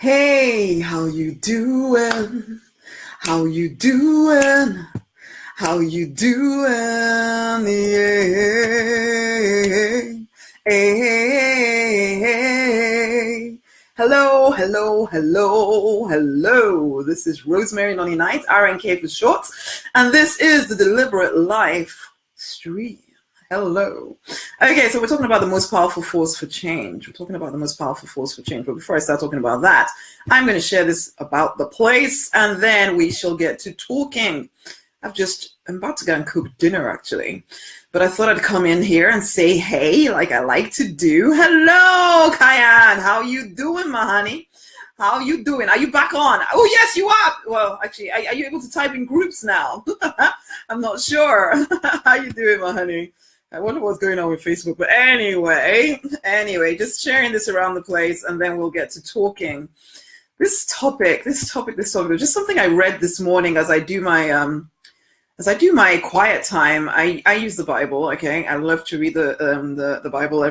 Hey, how you doing? How you doing? How you doing? Yeah. Hey. Hello, hello, hello, hello. This is Rosemary Nonny Knight, RNK for short, and this is the Deliberate Life Stream. Hello. Okay, so we're talking about the most powerful force for change. We're talking about the most powerful force for change. But before I start talking about that, I'm going to share this about the place, and then we shall get to talking. I'm about to go and cook dinner, actually. But I thought I'd come in here and say, hey, like I like to do. Hello, Kyan. How you doing, my honey? How you doing? Are you back on? Oh, yes, you are. Well, actually, are you able to type in groups now? I'm not sure. How you doing, my honey? I wonder what's going on with Facebook. But anyway, just sharing this around the place, and then we'll get to talking. This topic is just something I read this morning as I do my quiet time. I use the Bible. Okay, I love to read the Bible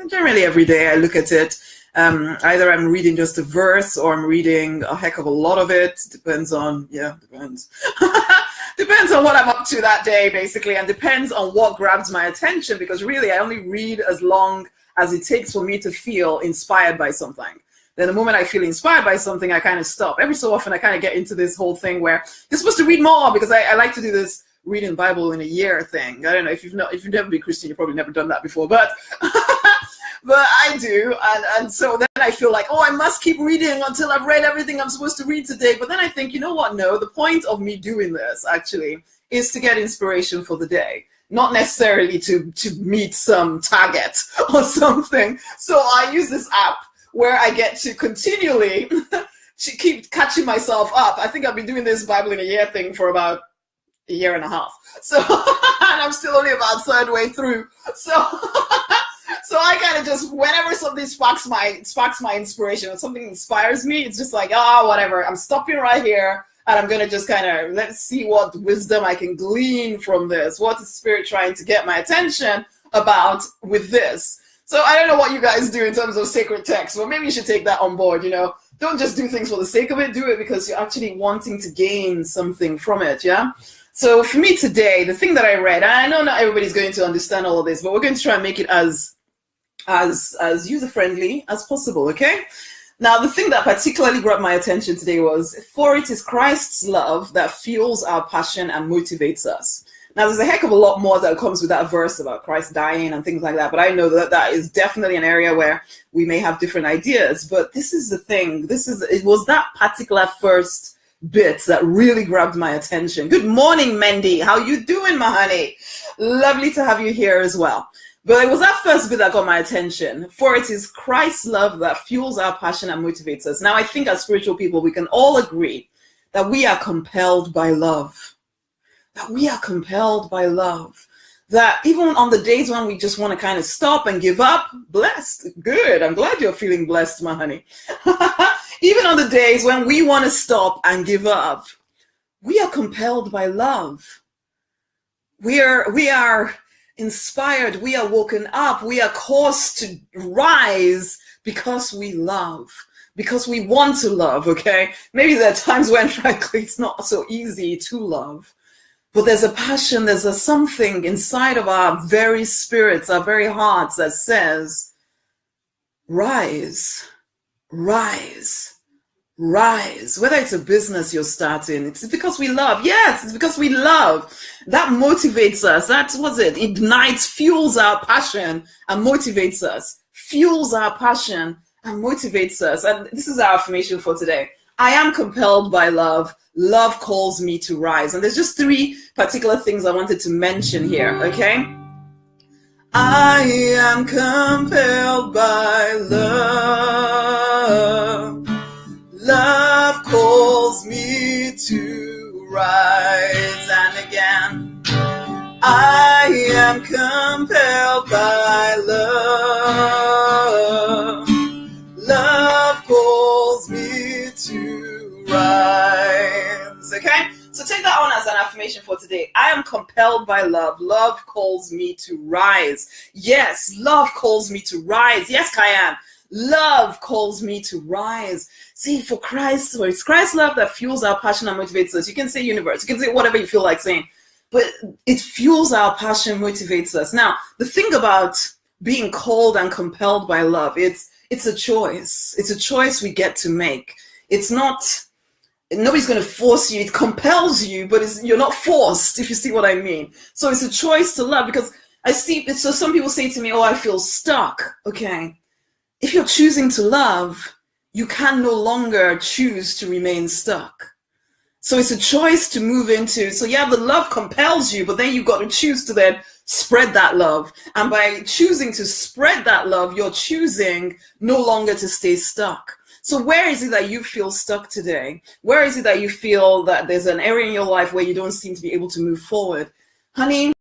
generally every day. I look at it. Either I'm reading just a verse or I'm reading a heck of a lot of it. Depends on depends on what I'm up to that day, basically, and depends on what grabs my attention, because really I only read as long as it takes for me to feel inspired by something. Then the moment I feel inspired by something, I kind of stop. Every so often I kind of get into this whole thing where you're supposed to read more, because I like to do this reading the Bible in a year thing. I don't know if you've never been Christian, you've probably never done that before, but but I do, and so then I feel like, oh, I must keep reading until I've read everything I'm supposed to read today. But then I think, you know what? No, the point of me doing this actually is to get inspiration for the day, not necessarily to meet some target or something. So I use this app where I get to continually keep catching myself up. I think I've been doing this Bible in a year thing for about a year and a half. So, and I'm still only about third way through. So I kind of just, whenever something sparks my inspiration, when something inspires me, it's just like, whatever. I'm stopping right here, and I'm going to just kind of, let's see what wisdom I can glean from this. What is Spirit trying to get my attention about with this? So I don't know what you guys do in terms of sacred text, but maybe you should take that on board, Don't just do things for the sake of it. Do it because you're actually wanting to gain something from it, yeah? So for me today, the thing that I read, and I know not everybody's going to understand all of this, but we're going to try and make it as user-friendly as possible, okay? Now, the thing that particularly grabbed my attention today was, for it is Christ's love that fuels our passion and motivates us. Now, there's a heck of a lot more that comes with that verse about Christ dying and things like that, but I know that is definitely an area where we may have different ideas. But this is the thing. It was that particular first bit that really grabbed my attention. Good morning, Mendy. How you doing, my honey? Lovely to have you here as well. But it was that first bit that got my attention. For it is Christ's love that fuels our passion and motivates us. Now, I think as spiritual people, we can all agree that we are compelled by love. That we are compelled by love. That even on the days when we just want to kind of stop and give up, blessed, good. I'm glad you're feeling blessed, my honey. Even on the days when we want to stop and give up, we are compelled by love. We are inspired, we are woken up, we are caused to rise because we love, because we want to love, okay? Maybe there are times when, frankly, it's not so easy to love, but there's a passion, there's a something inside of our very spirits, our very hearts that says, rise, rise. Rise. Whether it's a business you're starting, it's because we love. Yes, it's because we love. That motivates us. That's what's it. Ignites, fuels our passion and motivates us. Fuels our passion and motivates us. And this is our affirmation for today. I am compelled by love. Love calls me to rise. And there's just 3 particular things I wanted to mention here, okay? I am compelled by love. Love calls me to rise, and again, I am compelled by love. Love calls me to rise. Okay? So take that on as an affirmation for today. I am compelled by love. Love calls me to rise. Yes, love calls me to rise. Yes, Kyan. Love calls me to rise. See, for it's Christ's love that fuels our passion and motivates us. You can say universe, you can say whatever you feel like saying, but it fuels our passion, motivates us. Now, the thing about being called and compelled by love, it's a choice. It's a choice we get to make. It's not, nobody's going to force you. It compels you, but you're not forced, if you see what I mean. So it's a choice to love, because so some people say to me, oh, I feel stuck. Okay. If you're choosing to love, you can no longer choose to remain stuck. So it's a choice to move into. So yeah, the love compels you, but then you've got to choose to then spread that love. And by choosing to spread that love, you're choosing no longer to stay stuck. So where is it that you feel stuck today? Where is it that you feel that there's an area in your life where you don't seem to be able to move forward? Honey,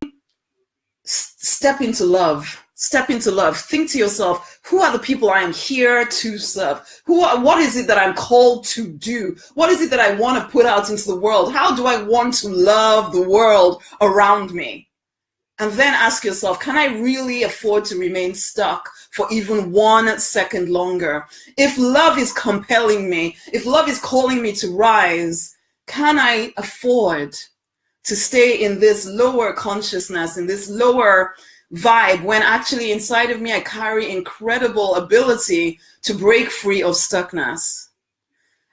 step into love. Step into love. Think to yourself, who are the people I am here to serve? What is it that I'm called to do? What is it that I want to put out into the world? How do I want to love the world around me? And then ask yourself, can I really afford to remain stuck for even 1 second longer? If love is compelling me, if love is calling me to rise, can I afford to stay in this lower consciousness, in this lower vibe, when actually inside of me I carry incredible ability to break free of stuckness?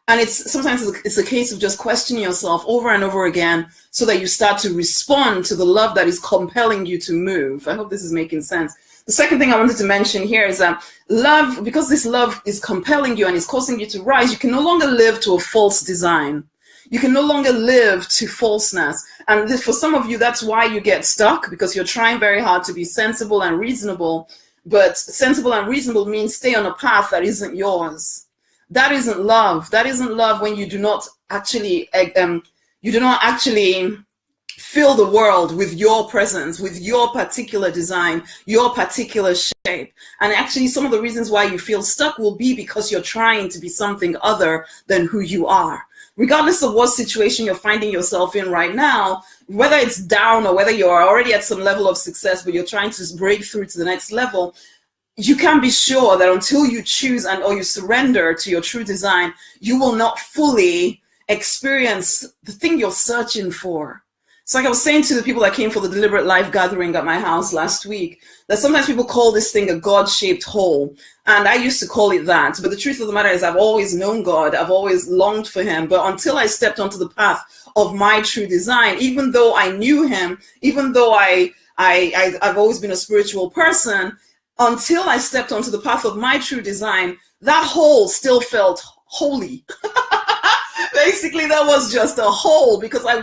And sometimes it's a case of just questioning yourself over and over again so that you start to respond to the love that is compelling you to move. I hope this is making sense. The second thing I wanted to mention here is that love, because this love is compelling you and is causing you to rise, you can no longer live to a false design. You can no longer live to falseness. And for some of you, that's why you get stuck, because you're trying very hard to be sensible and reasonable. But sensible and reasonable means stay on a path that isn't yours. That isn't love. That isn't love when you do not actually fill the world with your presence, with your particular design, your particular shape. And actually, some of the reasons why you feel stuck will be because you're trying to be something other than who you are. Regardless of what situation you're finding yourself in right now, whether it's down or whether you're already at some level of success, but you're trying to break through to the next level, you can be sure that until you choose or you surrender to your true design, you will not fully experience the thing you're searching for. It's like I was saying to the people that came for the Deliberate Life gathering at my house last week, that sometimes people call this thing a God-shaped hole. And I used to call it that. But the truth of the matter is I've always known God. I've always longed for him. But until I stepped onto the path of my true design, even though I knew him, even though I've always been a spiritual person, until I stepped onto the path of my true design, that hole still felt holy. Basically, that was just a hole, because I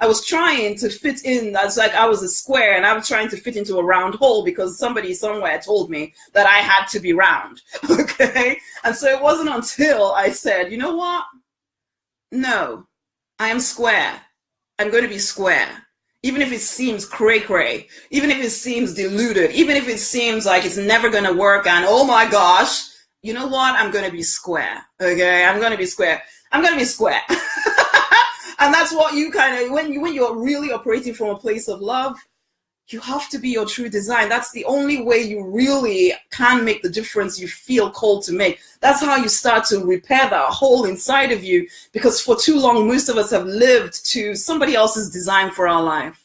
was trying to fit in. That's like I was a square and I was trying to fit into a round hole because somebody somewhere told me that I had to be round. Okay. And so it wasn't until I said, you know what? No, I am square. I'm going to be square. Even if it seems cray-cray, even if it seems diluted, even if it seems like it's never going to work and oh my gosh, you know what? I'm going to be square. Okay. I'm going to be square. I'm going to be square. And that's what you kind of, when you're really operating from a place of love, you have to be your true design. That's the only way you really can make the difference you feel called to make. That's how you start to repair that hole inside of you, because for too long, most of us have lived to somebody else's design for our life.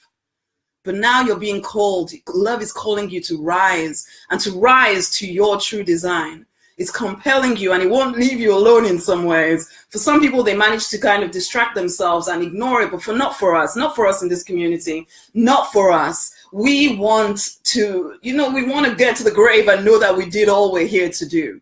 But now you're being called, love is calling you to rise, and to rise to your true design. It's compelling you, and it won't leave you alone in some ways. For some people, they manage to kind of distract themselves and ignore it, but not for us in this community, not for us. We want to, we want to get to the grave and know that we did all we're here to do.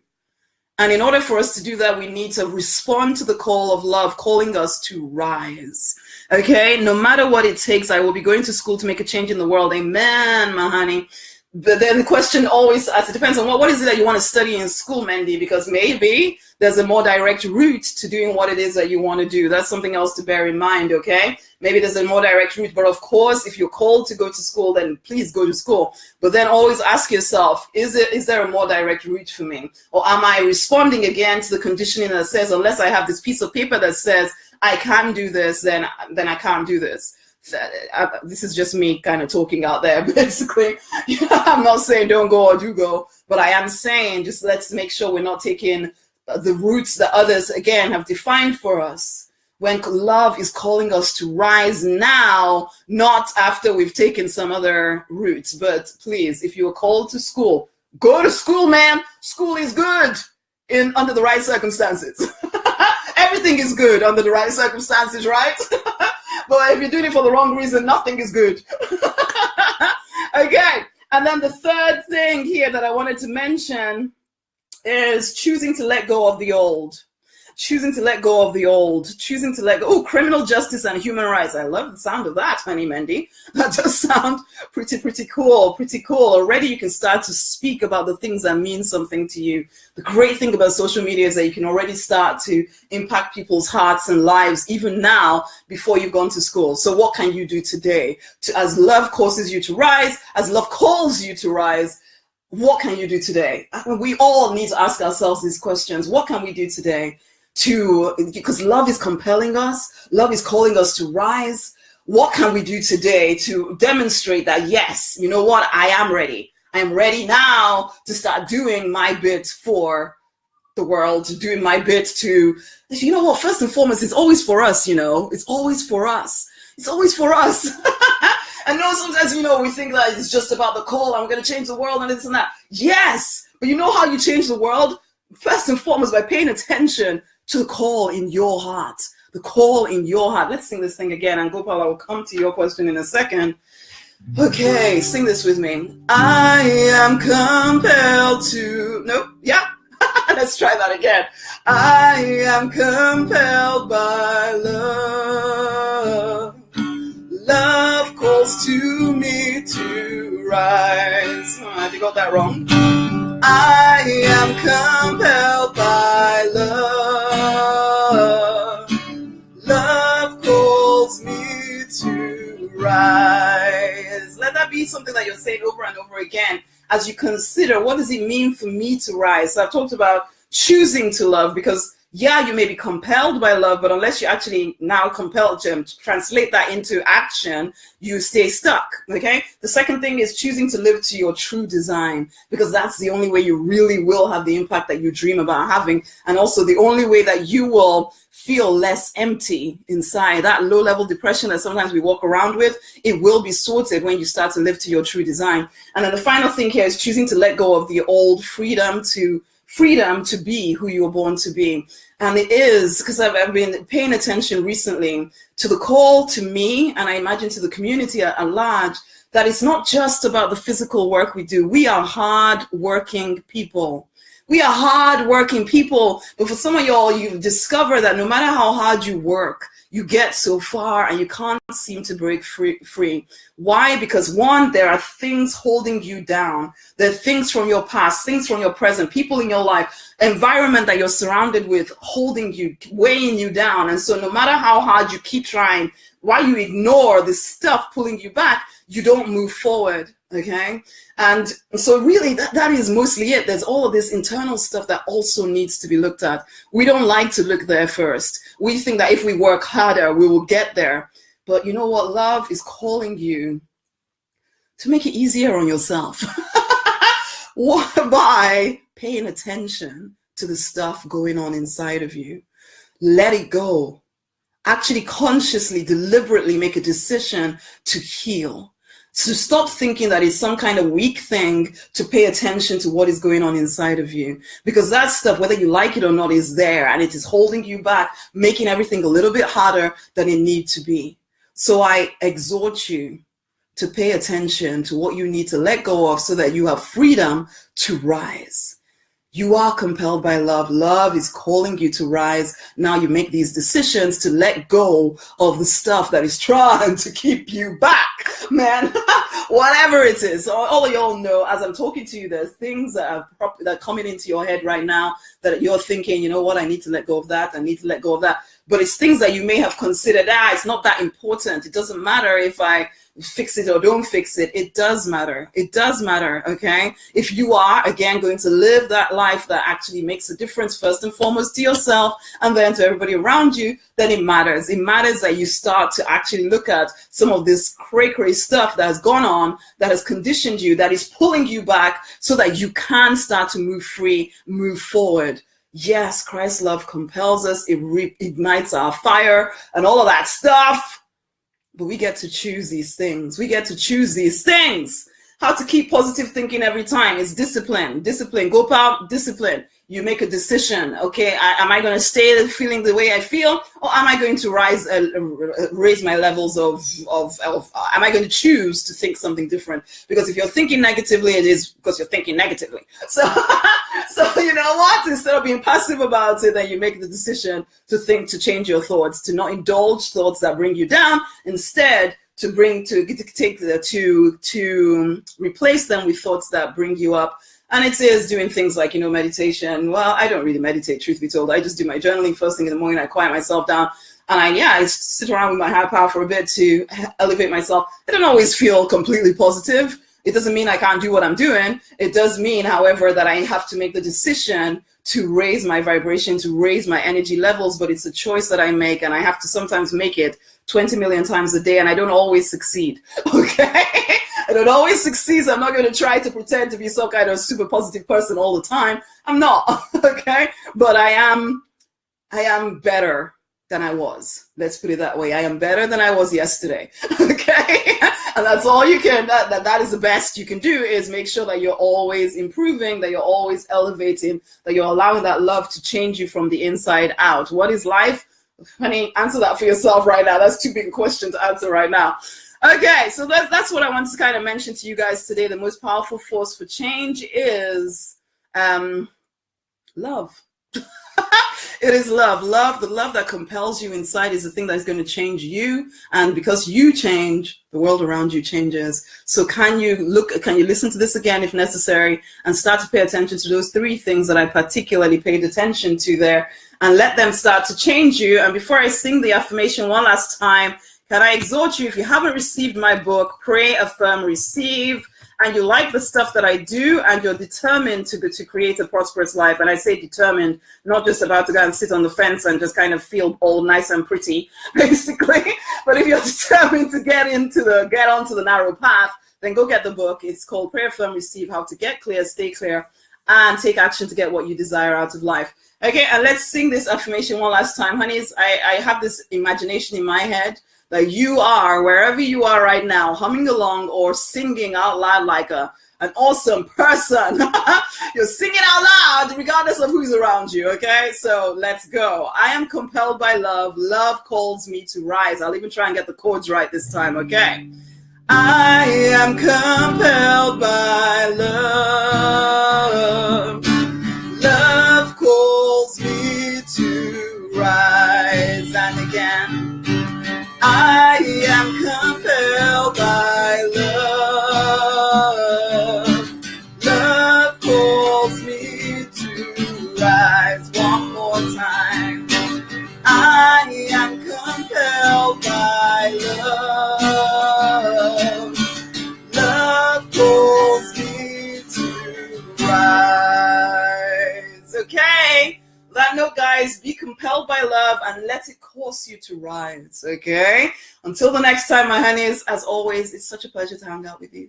And in order for us to do that, we need to respond to the call of love, calling us to rise. Okay? No matter what it takes, I will be going to school to make a change in the world. Amen, my honey. But then the question always asks, it depends on what is it that you want to study in school, Mandy, because maybe there's a more direct route to doing what it is that you want to do. That's something else to bear in mind, okay? Maybe there's a more direct route, but of course, if you're called to go to school, then please go to school. But then always ask yourself, is there a more direct route for me? Or am I responding again to the conditioning that says, unless I have this piece of paper that says I can do this, then I can't do this? this is just me kind of talking out there, basically. I'm not saying don't go or do go, but I am saying just let's make sure we're not taking the routes that others, again, have defined for us. When love is calling us to rise now, not after we've taken some other routes. But please, if you are called to school, go to school, man. School is good under the right circumstances. Everything is good under the right circumstances, right? But if you're doing it for the wrong reason, nothing is good. Okay. And then the third thing here that I wanted to mention is choosing to let go of the old. Choosing to let go of the old. Choosing to let go. Oh, criminal justice and human rights. I love the sound of that, honey Mendy. That does sound pretty cool. Pretty cool. Already you can start to speak about the things that mean something to you. The great thing about social media is that you can already start to impact people's hearts and lives even now before you've gone to school. So what can you do today? As love causes you to rise, as love calls you to rise, what can you do today? We all need to ask ourselves these questions. What can we do today? Because love is compelling us, love is calling us to rise. What can we do today to demonstrate that, yes, you know what, I am ready. I am ready now to start doing my bit for the world, doing my bit to, you know what, first and foremost, it's always for us, it's always for us. It's always for us. I know sometimes, we think that it's just about the call, I'm going to change the world and this and that. Yes, but you know how you change the world? First and foremost, by paying attention to the call in your heart. The call in your heart. Let's sing this thing again. And Gopal, I will come to your question in a second. Okay, sing this with me. I am compelled to... Nope, yeah. Let's try that again. I am compelled by love. Love calls to me to rise. Oh, have you got that wrong? I am compelled by love. Love calls me to rise. Let that be something that you're saying over and over again as you consider, what does it mean for me to rise? So I've talked about choosing to love, because yeah, you may be compelled by love, but unless you actually now compelled to translate that into action, you stay stuck, okay? The second thing is choosing to live to your true design, because that's the only way you really will have the impact that you dream about having, and also the only way that you will feel less empty inside. That low-level depression that sometimes we walk around with, it will be sorted when you start to live to your true design. And then the final thing here is choosing to let go of the old, freedom to be who you were born to be. And it is, because I've been paying attention recently to the call to me, and I imagine to the community at large, that it's not just about the physical work we do. We are hard-working people. We are hard-working people. But for some of y'all, you've discovered that no matter how hard you work, you get so far and you can't seem to break free. Why? Because one, there are things holding you down. There are things from your past, things from your present, people in your life, environment that you're surrounded with holding you, weighing you down. And so no matter how hard you keep trying, while you ignore the stuff pulling you back, you don't move forward, okay? And so really that is mostly it. There's all of this internal stuff that also needs to be looked at. We don't like to look there first. We think that if we work harder, we will get there. But you know what? Love is calling you to make it easier on yourself by paying attention to the stuff going on inside of you. Let it go. Actually consciously, deliberately make a decision to heal. So stop thinking that it's some kind of weak thing to pay attention to what is going on inside of you. Because that stuff, whether you like it or not, is there, and it is holding you back, making everything a little bit harder than it needs to be. So I exhort you to pay attention to what you need to let go of so that you have freedom to rise. You are compelled by love. Love is calling you to rise. Now you make these decisions to let go of the stuff that is trying to keep you back, man. Whatever it is. So all of y'all know, as I'm talking to you, there's things that are coming into your head right now that you're thinking, you know what, I need to let go of that. I need to let go of that. But it's things that you may have considered, it's not that important. It doesn't matter if I fix it or don't fix it. It does matter. It does matter, okay? If you are, again, going to live that life that actually makes a difference, first and foremost to yourself and then to everybody around you, then it matters. It matters that you start to actually look at some of this cray stuff that has gone on, that has conditioned you, that is pulling you back so that you can start to move free, move forward. Yes, Christ's love compels us. It ignites our fire and all of that stuff. But we get to choose these things. We get to choose these things. How to keep positive thinking every time is discipline. Discipline. Go power, discipline. You make a decision. Okay, am I going to stay feeling the way I feel, or am I going to raise my levels of am I going to choose to think something different? Because if you're thinking negatively, it is because you're thinking negatively. So you know what? Instead of being passive about it, then you make the decision to think, to change your thoughts, to not indulge thoughts that bring you down. Instead, to replace them with thoughts that bring you up. And it is doing things like, meditation. Well, I don't really meditate, truth be told. I just do my journaling first thing in the morning. I quiet myself down. And I sit around with my higher power for a bit to elevate myself. I don't always feel completely positive. It doesn't mean I can't do what I'm doing. It does mean, however, that I have to make the decision to raise my vibration, to raise my energy levels. But it's a choice that I make, and I have to sometimes make it 20 million times a day, and I don't always succeed, okay? I don't always succeed, so I'm not going to try to pretend to be some kind of super positive person all the time. I'm not, okay? But I am better than I was. Let's put it that way. I am better than I was yesterday, okay? And that's all you can, that is the best you can do, is make sure that you're always improving, that you're always elevating, that you're allowing that love to change you from the inside out. What is life? Honey, answer that for yourself right now. That's too big a question to answer right now. Okay, so that's what I want to kind of mention to you guys today. The most powerful force for change is love. It is love. The love that compels you inside is the thing that is going to change you. And because you change, the world around you changes. So can you listen to this again if necessary and start to pay attention to those 3 things that I particularly paid attention to there, and let them start to change you. And before I sing the affirmation one last time, can I exhort you, if you haven't received my book, Pray, Affirm, Receive, and you like the stuff that I do, and you're determined to create a prosperous life, and I say determined, not just about to go and sit on the fence and just kind of feel all nice and pretty, basically, but if you're determined to get onto the narrow path, then go get the book. It's called Pray, Affirm, Receive, How to Get Clear, Stay Clear, and Take Action to Get What You Desire Out of Life. Okay, and let's sing this affirmation one last time. Honeys, I have this imagination in my head that you are, wherever you are right now, humming along or singing out loud like an awesome person. You're singing out loud regardless of who's around you, okay? So let's go. I am compelled by love. Love calls me to rise. I'll even try and get the chords right this time, okay? I am compelled by love. Love calls me to rise. And again, I am compelled by love. Love calls me to rise. One more time. I am compelled by love. Love calls me to rise. Okay? That note, guys, be compelled by love and let it cause you to rise, okay? Until the next time, my honeys, as always, it's such a pleasure to hang out with you.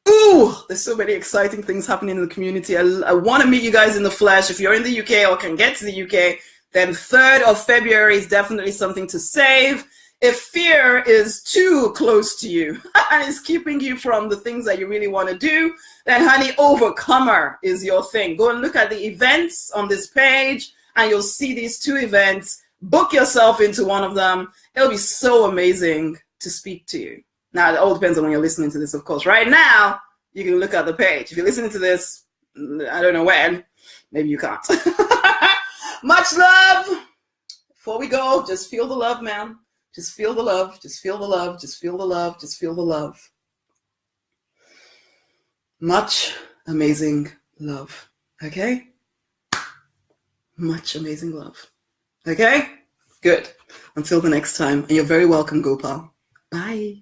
Ooh, there's so many exciting things happening in the community. I want to meet you guys in the flesh. If you're in the UK or can get to the UK, then 3rd of February is definitely something to save. If fear is too close to you and is keeping you from the things that you really want to do, then honey, Overcomer is your thing. Go and look at the events on this page and you'll see these 2 events. Book yourself into one of them. It'll be so amazing to speak to you. Now, it all depends on when you're listening to this, of course. Right now, you can look at the page. If you're listening to this, I don't know when, maybe you can't. Much love. Before we go, just feel the love, man. Just feel the love, just feel the love, just feel the love, just feel the love. Much amazing love, okay? Much amazing love, okay? Good. Until the next time, and you're very welcome, Gopal. Bye.